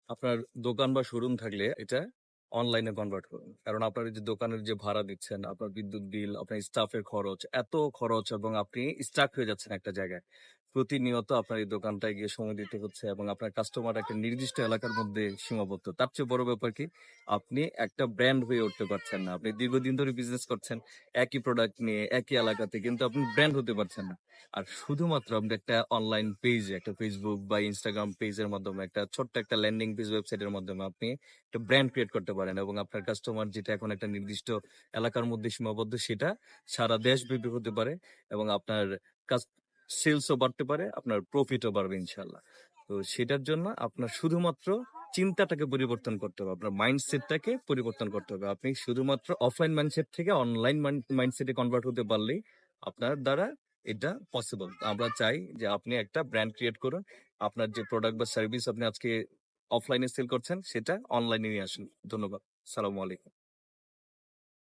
আপনার দোকান বা শোরুম থাকলে এটা অনলাইনে কনভার্ট করুন। কারণ আপনার এই যে দোকানের যে ভাড়া দিচ্ছেন, আপনার বিদ্যুৎ বিল, আপনার স্টাফের খরচ, এত খরচ এবং আপনি স্টাক হয়ে যাচ্ছেন একটা জায়গায়। প্রতিনিয়ত আপনার এই দোকানটায় গিয়ে সময় দিতে হচ্ছে এবং আপনার কাস্টমার একটা নির্দিষ্ট এলাকার মধ্যে সীমাবদ্ধ। তার চেয়ে বড় ব্যাপার কি? আপনি একটা ব্র্যান্ড হয়ে উঠতে পারছেন না। আপনি দীর্ঘদিন ধরে বিজনেস করছেন একই প্রোডাক্ট নিয়ে, একই এলাকাতে, কিন্তু আপনি ব্র্যান্ড হতে পারছেন না। আর শুধুমাত্র আপনি একটা অনলাইন পেজ, একটা ফেসবুক বা ইনস্টাগ্রাম পেজের মাধ্যমে, একটা ছোট্ট একটা ল্যান্ডিং পেজ ওয়েবসাইটের মাধ্যমে আপনি একটা ব্র্যান্ড ক্রিয়েট করতে পারেন এবং আপনার কাস্টমার যেটা এখন একটা নির্দিষ্ট এলাকার মধ্যে সীমাবদ্ধ, সেটা সারা দেশব্যাপী হতে পারে এবং আপনার সেলসও বাড়তে পারে, আপনার প্রফিটও বাড়বে ইনশাল্লাহ। তো সেটার জন্য আপনার শুধুমাত্র চিন্তাটাকে পরিবর্তন করতে হবে, আপনার মাইন্ডসেটটাকে পরিবর্তন করতে হবে। আপনি শুধুমাত্র অফলাইন মাইন্ডসেট থেকে অনলাইন মাইন্ডসেটে কনভার্ট হতে পারলেই আপনার দ্বারা এটা পসিবল। আমরা চাই যে আপনি একটা ব্র্যান্ড ক্রিয়েট করুন, আপনার যে প্রোডাক্ট বা সার্ভিস আপনি আজকে অফলাইনে সেল করছেন সেটা অনলাইনে নিয়ে আসুন। ধন্যবাদ। সালামু আলাইকুম।